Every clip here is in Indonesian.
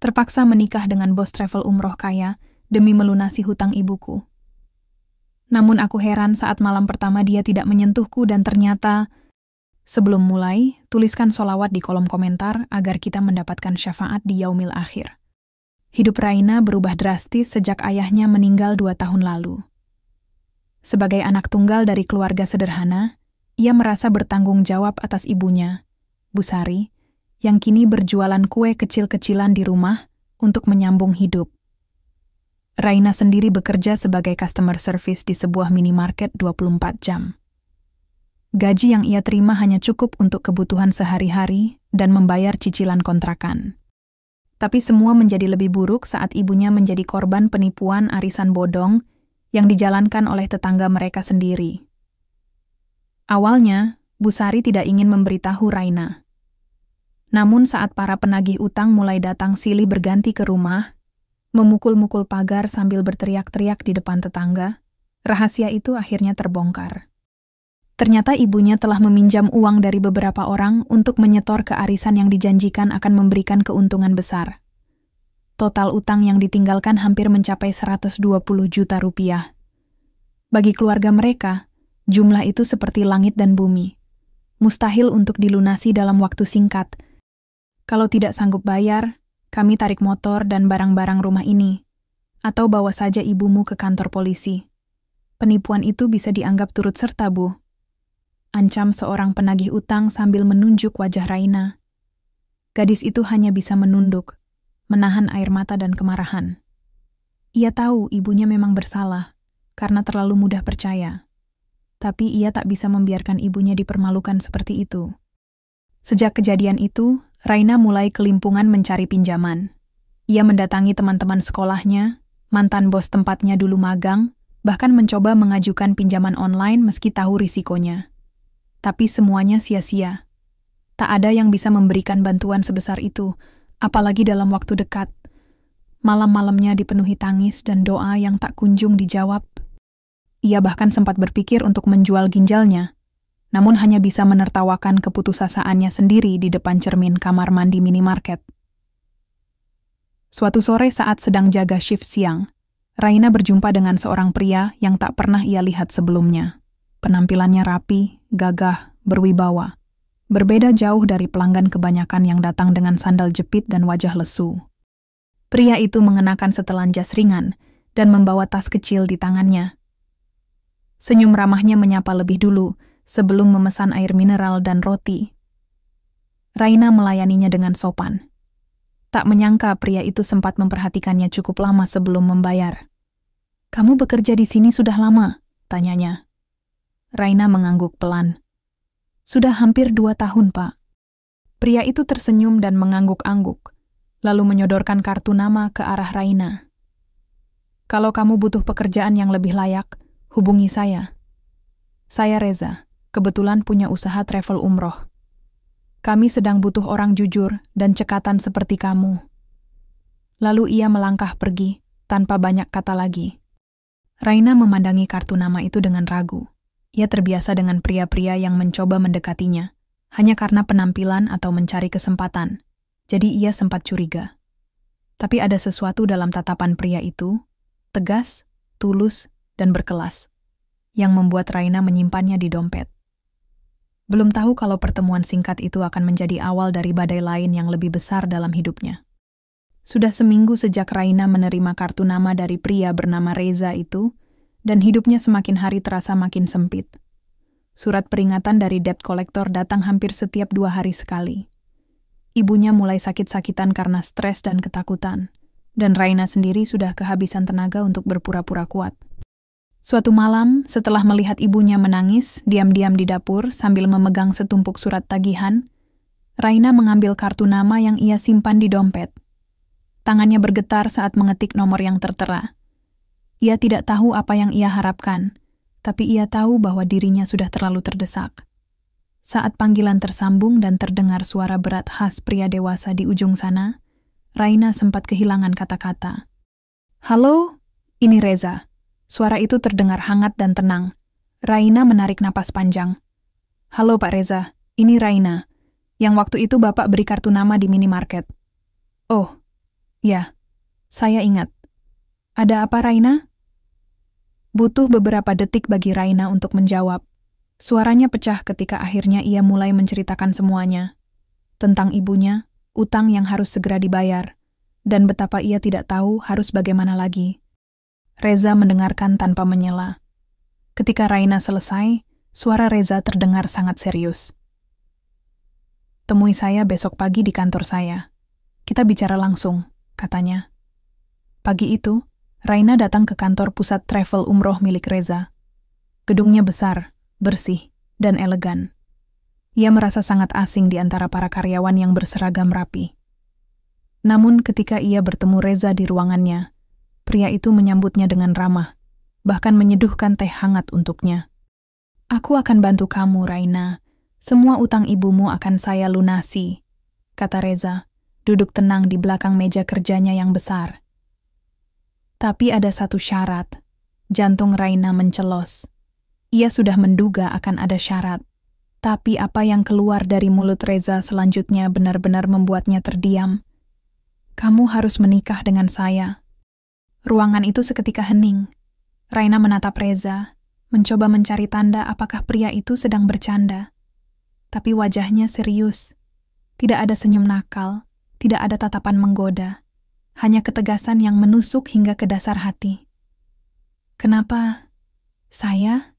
Terpaksa menikah dengan bos travel umroh kaya demi melunasi hutang ibuku. Namun aku heran saat malam pertama dia tidak menyentuhku dan ternyata, sebelum mulai, tuliskan sholawat di kolom komentar agar kita mendapatkan syafaat di yaumil akhir. Hidup Raina berubah drastis sejak ayahnya meninggal 2 tahun lalu. Sebagai anak tunggal dari keluarga sederhana, ia merasa bertanggung jawab atas ibunya, Bu Sari, yang kini berjualan kue kecil-kecilan di rumah untuk menyambung hidup. Raina sendiri bekerja sebagai customer service di sebuah minimarket 24 jam. Gaji yang ia terima hanya cukup untuk kebutuhan sehari-hari dan membayar cicilan kontrakan. Tapi semua menjadi lebih buruk saat ibunya menjadi korban penipuan arisan bodong yang dijalankan oleh tetangga mereka sendiri. Awalnya, Bu Sari tidak ingin memberitahu Raina. Namun saat para penagih utang mulai datang silih berganti ke rumah, memukul-mukul pagar sambil berteriak-teriak di depan tetangga, rahasia itu akhirnya terbongkar. Ternyata ibunya telah meminjam uang dari beberapa orang untuk menyetor ke arisan yang dijanjikan akan memberikan keuntungan besar. Total utang yang ditinggalkan hampir mencapai 120 juta rupiah. Bagi keluarga mereka, jumlah itu seperti langit dan bumi. Mustahil untuk dilunasi dalam waktu singkat. Kalau tidak sanggup bayar, kami tarik motor dan barang-barang rumah ini, atau bawa saja ibumu ke kantor polisi. Penipuan itu bisa dianggap turut serta, Bu. Ancam seorang penagih utang sambil menunjuk wajah Raina. Gadis itu hanya bisa menunduk, menahan air mata dan kemarahan. Ia tahu ibunya memang bersalah, karena terlalu mudah percaya. Tapi ia tak bisa membiarkan ibunya dipermalukan seperti itu. Sejak kejadian itu, Raina mulai kelimpungan mencari pinjaman. Ia mendatangi teman-teman sekolahnya, mantan bos tempatnya dulu magang, bahkan mencoba mengajukan pinjaman online meski tahu risikonya. Tapi semuanya sia-sia. Tak ada yang bisa memberikan bantuan sebesar itu, apalagi dalam waktu dekat. Malam-malamnya dipenuhi tangis dan doa yang tak kunjung dijawab. Ia bahkan sempat berpikir untuk menjual ginjalnya, namun hanya bisa menertawakan keputusasaannya sendiri di depan cermin kamar mandi minimarket. Suatu sore saat sedang jaga shift siang, Raina berjumpa dengan seorang pria yang tak pernah ia lihat sebelumnya. Penampilannya rapi, gagah, berwibawa. Berbeda jauh dari pelanggan kebanyakan yang datang dengan sandal jepit dan wajah lesu. Pria itu mengenakan setelan jas ringan dan membawa tas kecil di tangannya. Senyum ramahnya menyapa lebih dulu, sebelum memesan air mineral dan roti. Raina melayaninya dengan sopan. Tak menyangka pria itu sempat memperhatikannya cukup lama sebelum membayar. "Kamu bekerja di sini sudah lama?" tanyanya. Raina mengangguk pelan. "Sudah hampir 2 tahun, Pak." Pria itu tersenyum dan mengangguk-angguk, lalu menyodorkan kartu nama ke arah Raina. "Kalau kamu butuh pekerjaan yang lebih layak, hubungi saya. Saya Reza. Kebetulan punya usaha travel umroh. Kami sedang butuh orang jujur dan cekatan seperti kamu." Lalu ia melangkah pergi, tanpa banyak kata lagi. Raina memandangi kartu nama itu dengan ragu. Ia terbiasa dengan pria-pria yang mencoba mendekatinya, hanya karena penampilan atau mencari kesempatan. Jadi ia sempat curiga. Tapi ada sesuatu dalam tatapan pria itu, tegas, tulus, dan berkelas, yang membuat Raina menyimpannya di dompet. Belum tahu kalau pertemuan singkat itu akan menjadi awal dari badai lain yang lebih besar dalam hidupnya. Sudah seminggu sejak Raina menerima kartu nama dari pria bernama Reza itu, dan hidupnya semakin hari terasa makin sempit. Surat peringatan dari debt collector datang hampir setiap 2 hari sekali. Ibunya mulai sakit-sakitan karena stres dan ketakutan, dan Raina sendiri sudah kehabisan tenaga untuk berpura-pura kuat. Suatu malam, setelah melihat ibunya menangis, diam-diam di dapur sambil memegang setumpuk surat tagihan, Raina mengambil kartu nama yang ia simpan di dompet. Tangannya bergetar saat mengetik nomor yang tertera. Ia tidak tahu apa yang ia harapkan, tapi ia tahu bahwa dirinya sudah terlalu terdesak. Saat panggilan tersambung dan terdengar suara berat khas pria dewasa di ujung sana, Raina sempat kehilangan kata-kata. "Halo, ini Reza." Suara itu terdengar hangat dan tenang. Raina menarik napas panjang. "Halo Pak Reza, ini Raina. Yang waktu itu Bapak beri kartu nama di minimarket." "Oh, Ya, saya ingat. Ada apa, Raina? Butuh beberapa detik bagi Raina untuk menjawab. Suaranya pecah ketika akhirnya ia mulai menceritakan semuanya. Tentang ibunya, utang yang harus segera dibayar, dan betapa ia tidak tahu harus bagaimana lagi. Reza mendengarkan tanpa menyela. Ketika Raina selesai, suara Reza terdengar sangat serius. Temui saya besok pagi di kantor saya. Kita bicara langsung, katanya. Pagi itu, Raina datang ke kantor pusat travel umroh milik Reza. Gedungnya besar, bersih, dan elegan. Ia merasa sangat asing di antara para karyawan yang berseragam rapi. Namun ketika ia bertemu Reza di ruangannya, pria itu menyambutnya dengan ramah, bahkan menyeduhkan teh hangat untuknya. Aku akan bantu kamu, Raina. Semua utang ibumu akan saya lunasi, kata Reza, duduk tenang di belakang meja kerjanya yang besar. Tapi ada satu syarat. Jantung Raina mencelos. Ia sudah menduga akan ada syarat. Tapi apa yang keluar dari mulut Reza selanjutnya benar-benar membuatnya terdiam. Kamu harus menikah dengan saya. Ruangan itu seketika hening. Raina menatap Reza, mencoba mencari tanda apakah pria itu sedang bercanda. Tapi wajahnya serius. Tidak ada senyum nakal, tidak ada tatapan menggoda. Hanya ketegasan yang menusuk hingga ke dasar hati. Kenapa? Saya?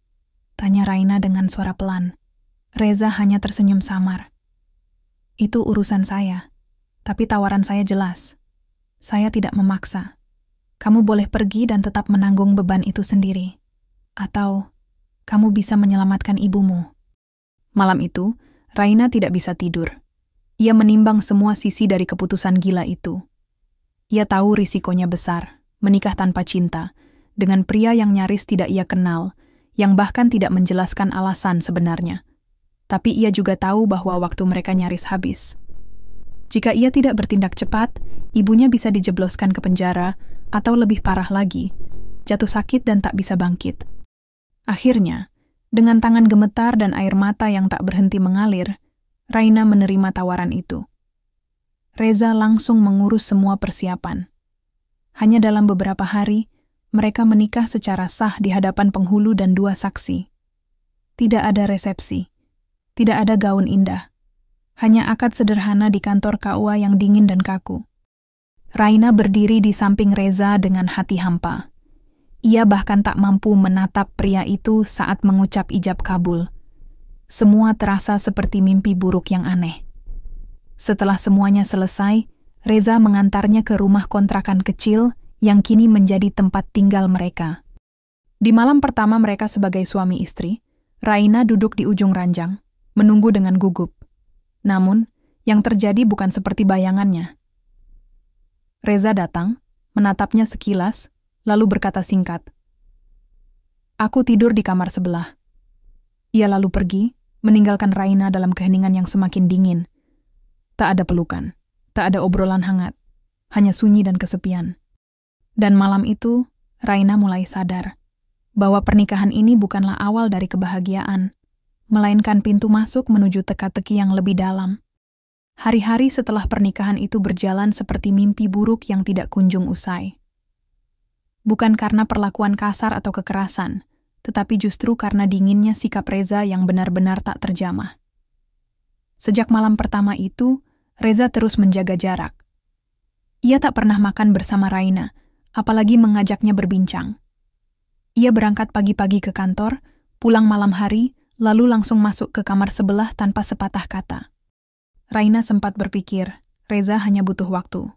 Tanya Raina dengan suara pelan. Reza hanya tersenyum samar. Itu urusan saya, tapi tawaran saya jelas. Saya tidak memaksa. Kamu boleh pergi dan tetap menanggung beban itu sendiri. Atau, kamu bisa menyelamatkan ibumu. Malam itu, Raina tidak bisa tidur. Ia menimbang semua sisi dari keputusan gila itu. Ia tahu risikonya besar, menikah tanpa cinta, dengan pria yang nyaris tidak ia kenal, yang bahkan tidak menjelaskan alasan sebenarnya. Tapi ia juga tahu bahwa waktu mereka nyaris habis. Jika ia tidak bertindak cepat, ibunya bisa dijebloskan ke penjara, atau lebih parah lagi, jatuh sakit dan tak bisa bangkit. Akhirnya, dengan tangan gemetar dan air mata yang tak berhenti mengalir, Raina menerima tawaran itu. Reza langsung mengurus semua persiapan. Hanya dalam beberapa hari, mereka menikah secara sah di hadapan penghulu dan 2 saksi. Tidak ada resepsi, tidak ada gaun indah, hanya akad sederhana di kantor KUA yang dingin dan kaku. Raina berdiri di samping Reza dengan hati hampa. Ia bahkan tak mampu menatap pria itu saat mengucap ijab kabul. Semua terasa seperti mimpi buruk yang aneh. Setelah semuanya selesai, Reza mengantarnya ke rumah kontrakan kecil yang kini menjadi tempat tinggal mereka. Di malam pertama mereka sebagai suami istri, Raina duduk di ujung ranjang, menunggu dengan gugup. Namun, yang terjadi bukan seperti bayangannya. Reza datang, menatapnya sekilas, lalu berkata singkat, "Aku tidur di kamar sebelah." Ia lalu pergi, meninggalkan Raina dalam keheningan yang semakin dingin. Tak ada pelukan, tak ada obrolan hangat, hanya sunyi dan kesepian. Dan malam itu, Raina mulai sadar bahwa pernikahan ini bukanlah awal dari kebahagiaan, melainkan pintu masuk menuju teka-teki yang lebih dalam. Hari-hari setelah pernikahan itu berjalan seperti mimpi buruk yang tidak kunjung usai. Bukan karena perlakuan kasar atau kekerasan, tetapi justru karena dinginnya sikap Reza yang benar-benar tak terjamah. Sejak malam pertama itu, Reza terus menjaga jarak. Ia tak pernah makan bersama Raina, apalagi mengajaknya berbincang. Ia berangkat pagi-pagi ke kantor, pulang malam hari, lalu langsung masuk ke kamar sebelah tanpa sepatah kata. Raina sempat berpikir, Reza hanya butuh waktu.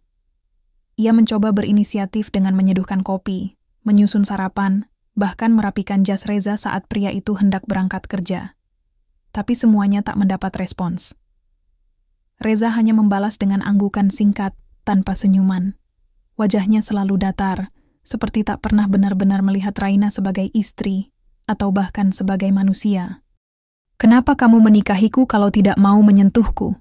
Ia mencoba berinisiatif dengan menyeduhkan kopi, menyusun sarapan, bahkan merapikan jas Reza saat pria itu hendak berangkat kerja. Tapi semuanya tak mendapat respons. Reza hanya membalas dengan anggukan singkat, tanpa senyuman. Wajahnya selalu datar, seperti tak pernah benar-benar melihat Raina sebagai istri, atau bahkan sebagai manusia. "Kenapa kamu menikahiku kalau tidak mau menyentuhku?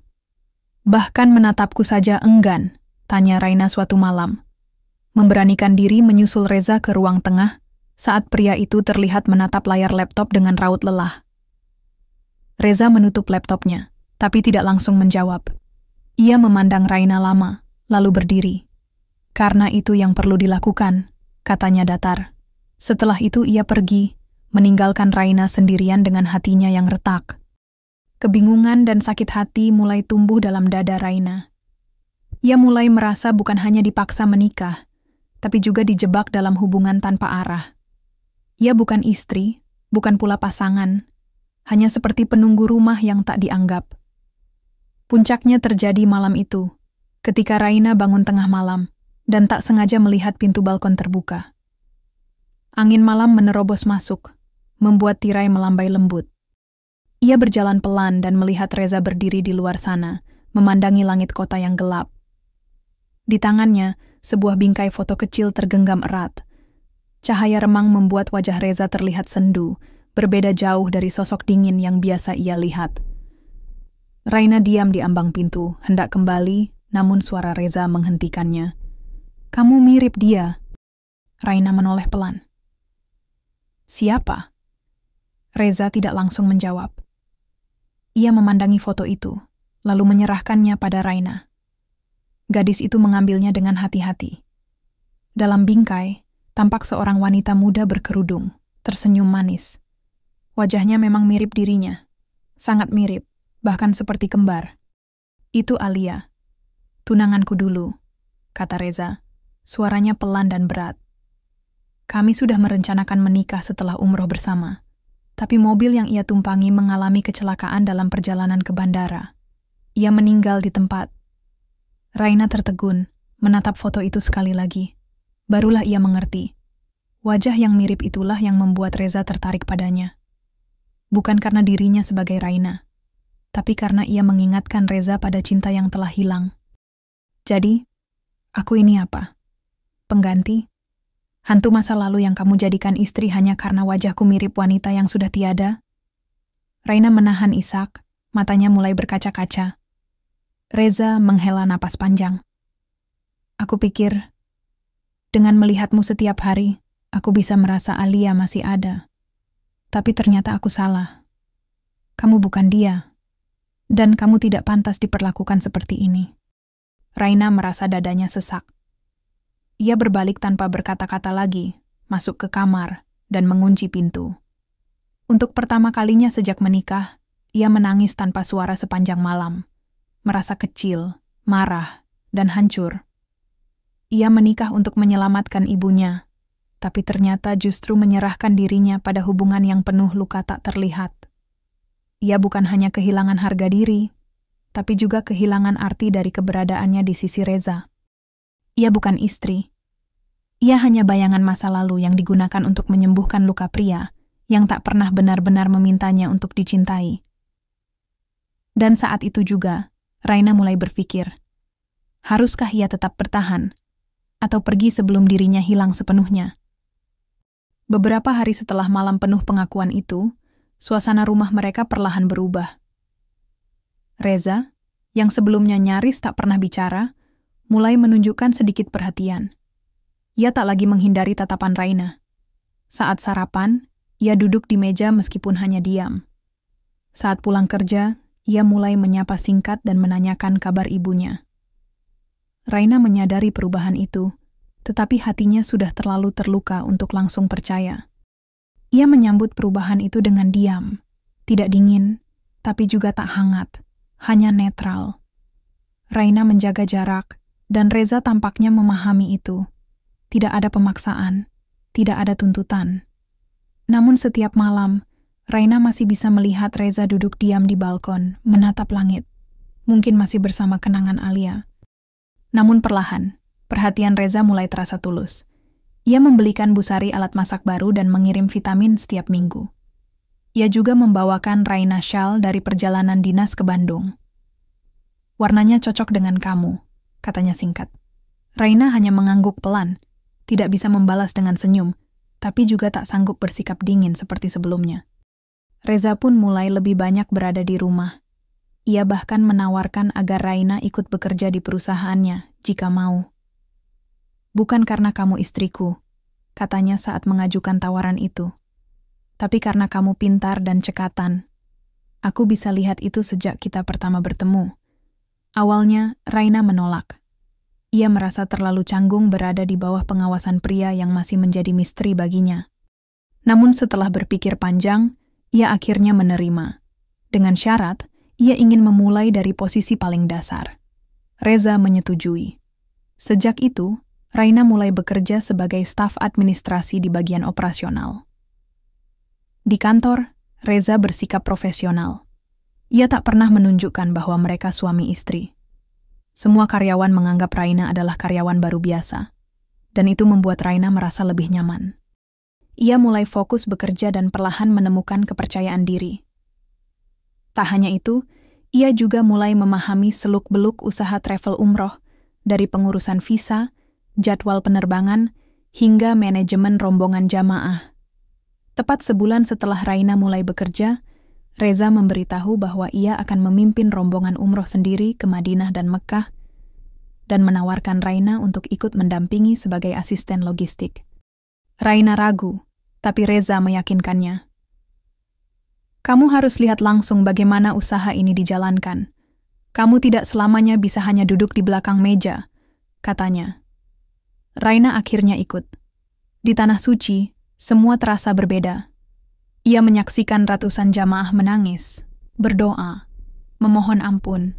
Bahkan menatapku saja enggan," tanya Raina suatu malam. Memberanikan diri menyusul Reza ke ruang tengah, saat pria itu terlihat menatap layar laptop dengan raut lelah. Reza menutup laptopnya, tapi tidak langsung menjawab. Ia memandang Raina lama, lalu berdiri. Karena itu yang perlu dilakukan, katanya datar. Setelah itu ia pergi, meninggalkan Raina sendirian dengan hatinya yang retak. Kebingungan dan sakit hati mulai tumbuh dalam dada Raina. Ia mulai merasa bukan hanya dipaksa menikah, tapi juga dijebak dalam hubungan tanpa arah. Ia bukan istri, bukan pula pasangan, hanya seperti penunggu rumah yang tak dianggap. Puncaknya terjadi malam itu, ketika Raina bangun tengah malam dan tak sengaja melihat pintu balkon terbuka. Angin malam menerobos masuk, membuat tirai melambai lembut. Ia berjalan pelan dan melihat Reza berdiri di luar sana, memandangi langit kota yang gelap. Di tangannya, sebuah bingkai foto kecil tergenggam erat. Cahaya remang membuat wajah Reza terlihat sendu, berbeda jauh dari sosok dingin yang biasa ia lihat. Raina diam di ambang pintu, hendak kembali, namun suara Reza menghentikannya. "Kamu mirip dia." Raina menoleh pelan. "Siapa?" Reza tidak langsung menjawab. Ia memandangi foto itu, lalu menyerahkannya pada Raina. Gadis itu mengambilnya dengan hati-hati. Dalam bingkai, tampak seorang wanita muda berkerudung, tersenyum manis. Wajahnya memang mirip dirinya. Sangat mirip, bahkan seperti kembar. "Itu Alia. Tunanganku dulu," kata Reza. Suaranya pelan dan berat. "Kami sudah merencanakan menikah setelah umroh bersama. Tapi mobil yang ia tumpangi mengalami kecelakaan dalam perjalanan ke bandara. Ia meninggal di tempat." Raina tertegun, menatap foto itu sekali lagi. Barulah ia mengerti. Wajah yang mirip itulah yang membuat Reza tertarik padanya. Bukan karena dirinya sebagai Raina, tapi karena ia mengingatkan Reza pada cinta yang telah hilang. "Jadi, aku ini apa? Pengganti? Hantu masa lalu yang kamu jadikan istri hanya karena wajahku mirip wanita yang sudah tiada?" Raina menahan isak, matanya mulai berkaca-kaca. Reza menghela napas panjang. "Aku pikir, dengan melihatmu setiap hari, aku bisa merasa Alia masih ada. Tapi ternyata aku salah. Kamu bukan dia, dan kamu tidak pantas diperlakukan seperti ini." Raina merasa dadanya sesak. Ia berbalik tanpa berkata-kata lagi, masuk ke kamar, dan mengunci pintu. Untuk pertama kalinya sejak menikah, ia menangis tanpa suara sepanjang malam. Merasa kecil, marah, dan hancur. Ia menikah untuk menyelamatkan ibunya, tapi ternyata justru menyerahkan dirinya pada hubungan yang penuh luka tak terlihat. Ia bukan hanya kehilangan harga diri, tapi juga kehilangan arti dari keberadaannya di sisi Reza. Ia bukan istri. Ia hanya bayangan masa lalu yang digunakan untuk menyembuhkan luka pria yang tak pernah benar-benar memintanya untuk dicintai. Dan saat itu juga, Raina mulai berpikir, haruskah ia tetap bertahan, atau pergi sebelum dirinya hilang sepenuhnya? Beberapa hari setelah malam penuh pengakuan itu, suasana rumah mereka perlahan berubah. Reza, yang sebelumnya nyaris tak pernah bicara, mulai menunjukkan sedikit perhatian. Ia tak lagi menghindari tatapan Raina. Saat sarapan, ia duduk di meja meskipun hanya diam. Saat pulang kerja, ia mulai menyapa singkat dan menanyakan kabar ibunya. Raina menyadari perubahan itu, tetapi hatinya sudah terlalu terluka untuk langsung percaya. Ia menyambut perubahan itu dengan diam, tidak dingin, tapi juga tak hangat, hanya netral. Raina menjaga jarak, dan Reza tampaknya memahami itu. Tidak ada pemaksaan, tidak ada tuntutan. Namun setiap malam, Raina masih bisa melihat Reza duduk diam di balkon, menatap langit. Mungkin masih bersama kenangan Alia. Namun perlahan, perhatian Reza mulai terasa tulus. Ia membelikan Busari alat masak baru dan mengirim vitamin setiap minggu. Ia juga membawakan Raina shawl dari perjalanan dinas ke Bandung. "Warnanya cocok dengan kamu," katanya singkat. Raina hanya mengangguk pelan, tidak bisa membalas dengan senyum, tapi juga tak sanggup bersikap dingin seperti sebelumnya. Reza pun mulai lebih banyak berada di rumah. Ia bahkan menawarkan agar Raina ikut bekerja di perusahaannya jika mau. "Bukan karena kamu istriku," katanya saat mengajukan tawaran itu. "Tapi karena kamu pintar dan cekatan. Aku bisa lihat itu sejak kita pertama bertemu." Awalnya, Raina menolak. Ia merasa terlalu canggung berada di bawah pengawasan pria yang masih menjadi misteri baginya. Namun setelah berpikir panjang, ia akhirnya menerima. Dengan syarat, ia ingin memulai dari posisi paling dasar. Reza menyetujui. Sejak itu, Raina mulai bekerja sebagai staf administrasi di bagian operasional. Di kantor, Reza bersikap profesional. Ia tak pernah menunjukkan bahwa mereka suami istri. Semua karyawan menganggap Raina adalah karyawan baru biasa, dan itu membuat Raina merasa lebih nyaman. Ia mulai fokus bekerja dan perlahan menemukan kepercayaan diri. Tak hanya itu, ia juga mulai memahami seluk-beluk usaha travel umroh, dari pengurusan visa, jadwal penerbangan, hingga manajemen rombongan jamaah. Tepat sebulan setelah Raina mulai bekerja, Reza memberitahu bahwa ia akan memimpin rombongan umroh sendiri ke Madinah dan Mekkah, dan menawarkan Raina untuk ikut mendampingi sebagai asisten logistik. Raina ragu, tapi Reza meyakinkannya. Kamu harus lihat langsung bagaimana usaha ini dijalankan. Kamu tidak selamanya bisa hanya duduk di belakang meja, katanya. Raina akhirnya ikut. Di Tanah Suci, semua terasa berbeda. Ia menyaksikan ratusan jamaah menangis, berdoa, memohon ampun.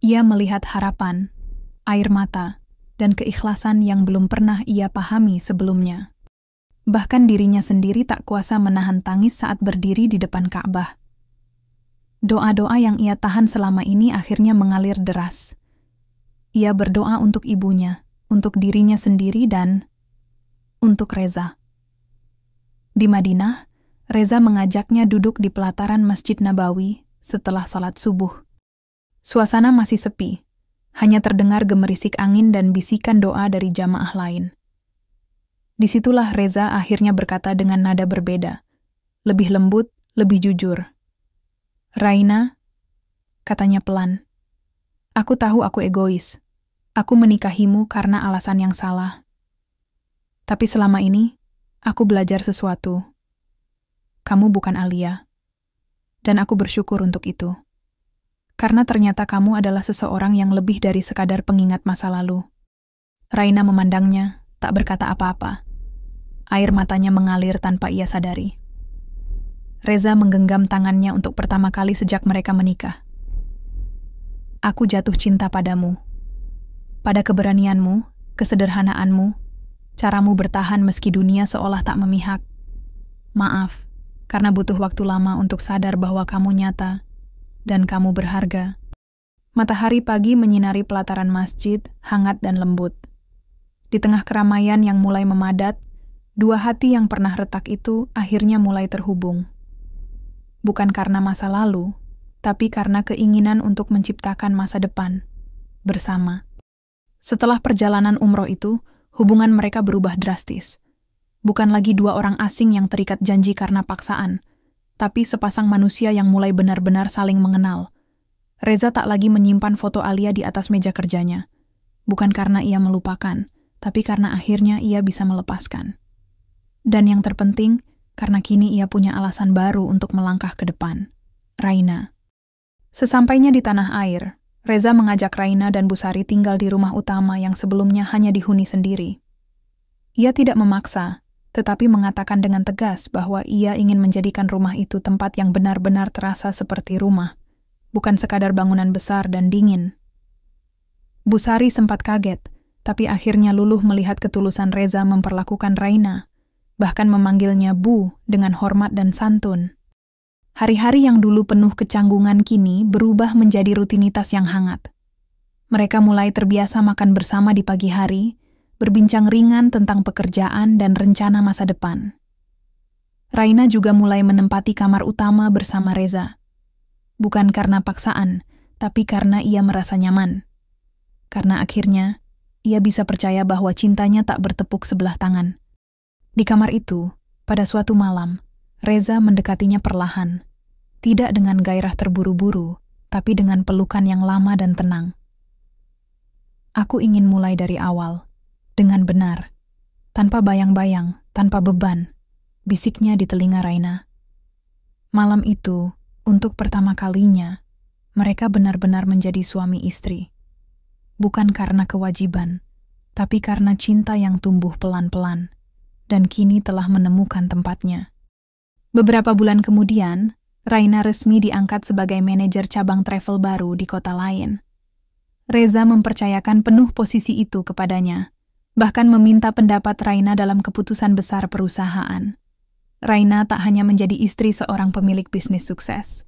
Ia melihat harapan, air mata, dan keikhlasan yang belum pernah ia pahami sebelumnya. Bahkan dirinya sendiri tak kuasa menahan tangis saat berdiri di depan Ka'bah. Doa-doa yang ia tahan selama ini akhirnya mengalir deras. Ia berdoa untuk ibunya, untuk dirinya sendiri, dan untuk Reza. Di Madinah, Reza mengajaknya duduk di pelataran Masjid Nabawi setelah salat subuh. Suasana masih sepi, hanya terdengar gemerisik angin dan bisikan doa dari jamaah lain. Disitulah Reza akhirnya berkata dengan nada berbeda, lebih lembut, lebih jujur. Raina, katanya pelan, aku tahu aku egois. Aku menikahimu karena alasan yang salah. Tapi selama ini, aku belajar sesuatu. Kamu bukan Alia. Dan aku bersyukur untuk itu. Karena ternyata kamu adalah seseorang yang lebih dari sekadar pengingat masa lalu. Raina memandangnya, tak berkata apa-apa. Air matanya mengalir tanpa ia sadari. Reza menggenggam tangannya untuk pertama kali sejak mereka menikah. Aku jatuh cinta padamu. Pada keberanianmu, kesederhanaanmu, caramu bertahan meski dunia seolah tak memihak. Maaf, karena butuh waktu lama untuk sadar bahwa kamu nyata dan kamu berharga. Matahari pagi menyinari pelataran masjid, hangat dan lembut. Di tengah keramaian yang mulai memadat, dua hati yang pernah retak itu akhirnya mulai terhubung. Bukan karena masa lalu, tapi karena keinginan untuk menciptakan masa depan bersama. Setelah perjalanan umroh itu, hubungan mereka berubah drastis. Bukan lagi dua orang asing yang terikat janji karena paksaan, tapi sepasang manusia yang mulai benar-benar saling mengenal. Reza tak lagi menyimpan foto Alia di atas meja kerjanya. Bukan karena ia melupakan, tapi karena akhirnya ia bisa melepaskan. Dan yang terpenting, karena kini ia punya alasan baru untuk melangkah ke depan. Raina. Sesampainya di tanah air, Reza mengajak Raina dan Busari tinggal di rumah utama yang sebelumnya hanya dihuni sendiri. Ia tidak memaksa, tetapi mengatakan dengan tegas bahwa ia ingin menjadikan rumah itu tempat yang benar-benar terasa seperti rumah, bukan sekadar bangunan besar dan dingin. Busari sempat kaget, tapi akhirnya luluh melihat ketulusan Reza memperlakukan Raina, bahkan memanggilnya Bu dengan hormat dan santun. Hari-hari yang dulu penuh kecanggungan kini berubah menjadi rutinitas yang hangat. Mereka mulai terbiasa makan bersama di pagi hari, berbincang ringan tentang pekerjaan dan rencana masa depan. Raina juga mulai menempati kamar utama bersama Reza. Bukan karena paksaan, tapi karena ia merasa nyaman. Karena akhirnya, ia bisa percaya bahwa cintanya tak bertepuk sebelah tangan. Di kamar itu, pada suatu malam, Reza mendekatinya perlahan. Tidak dengan gairah terburu-buru, tapi dengan pelukan yang lama dan tenang. Aku ingin mulai dari awal. Dengan benar, tanpa bayang-bayang, tanpa beban, bisiknya di telinga Raina. Malam itu, untuk pertama kalinya, mereka benar-benar menjadi suami istri. bukan karena kewajiban, tapi karena cinta yang tumbuh pelan-pelan, dan kini telah menemukan tempatnya. Beberapa bulan kemudian, Raina resmi diangkat sebagai manajer cabang travel baru di kota lain. Reza mempercayakan penuh posisi itu kepadanya, bahkan meminta pendapat Raina dalam keputusan besar perusahaan. Raina tak hanya menjadi istri seorang pemilik bisnis sukses,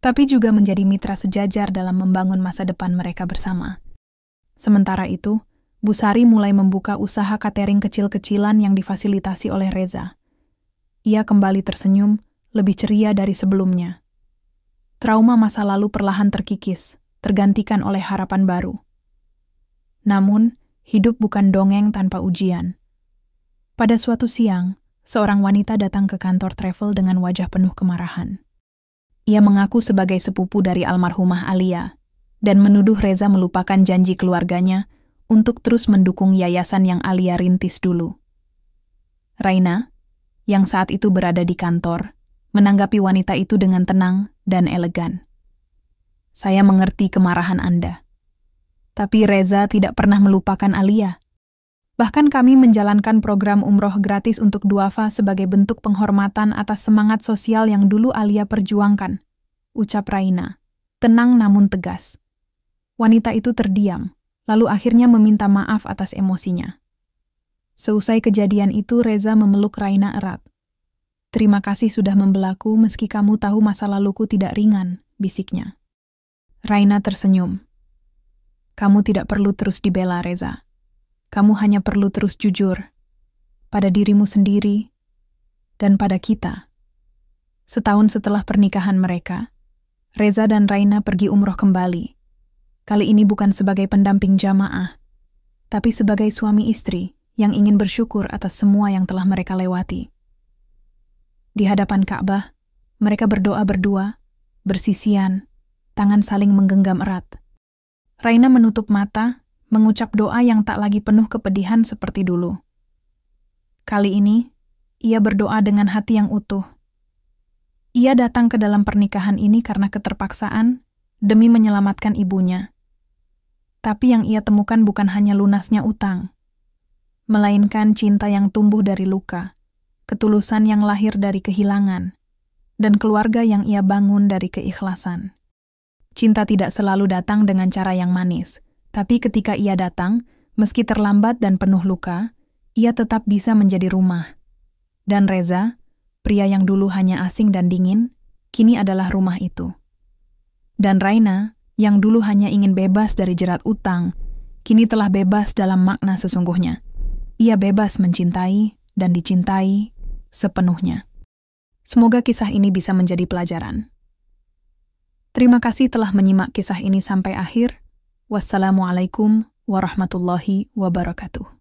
tapi juga menjadi mitra sejajar dalam membangun masa depan mereka bersama. Sementara itu, Bu Sari mulai membuka usaha catering kecil-kecilan yang difasilitasi oleh Reza. Ia kembali tersenyum, lebih ceria dari sebelumnya. Trauma masa lalu perlahan terkikis, tergantikan oleh harapan baru. Namun, hidup bukan dongeng tanpa ujian. Pada suatu siang, seorang wanita datang ke kantor travel dengan wajah penuh kemarahan. Ia mengaku sebagai sepupu dari almarhumah Alia, dan menuduh Reza melupakan janji keluarganya untuk terus mendukung yayasan yang Alia rintis dulu. Raina, yang saat itu berada di kantor, menanggapi wanita itu dengan tenang dan elegan. "Saya mengerti kemarahan Anda. Tapi Reza tidak pernah melupakan Alia. Bahkan kami menjalankan program umroh gratis untuk duafa sebagai bentuk penghormatan atas semangat sosial yang dulu Alia perjuangkan," ucap Raina, tenang namun tegas. Wanita itu terdiam, lalu akhirnya meminta maaf atas emosinya. Seusai kejadian itu, Reza memeluk Raina erat. "Terima kasih sudah membelaku meski kamu tahu masa laluku tidak ringan," bisiknya. Raina tersenyum. "Kamu tidak perlu terus dibela, Reza. Kamu hanya perlu terus jujur pada dirimu sendiri dan pada kita." Setahun setelah pernikahan mereka, Reza dan Raina pergi umroh kembali. Kali ini bukan sebagai pendamping jamaah, tapi sebagai suami istri yang ingin bersyukur atas semua yang telah mereka lewati. Di hadapan Ka'bah, mereka berdoa berdua, bersisian, tangan saling menggenggam erat. Raina menutup mata, mengucap doa yang tak lagi penuh kepedihan seperti dulu. Kali ini, ia berdoa dengan hati yang utuh. Ia datang ke dalam pernikahan ini karena keterpaksaan demi menyelamatkan ibunya. Tapi yang ia temukan bukan hanya lunasnya utang, melainkan cinta yang tumbuh dari luka, ketulusan yang lahir dari kehilangan, dan keluarga yang ia bangun dari keikhlasan. Cinta tidak selalu datang dengan cara yang manis, tapi ketika ia datang, meski terlambat dan penuh luka, ia tetap bisa menjadi rumah. Dan Reza, pria yang dulu hanya asing dan dingin, kini adalah rumah itu. Dan Raina, yang dulu hanya ingin bebas dari jerat utang, kini telah bebas dalam makna sesungguhnya. Ia bebas mencintai dan dicintai sepenuhnya. Semoga kisah ini bisa menjadi pelajaran. Terima kasih telah menyimak kisah ini sampai akhir. Wassalamualaikum warahmatullahi wabarakatuh.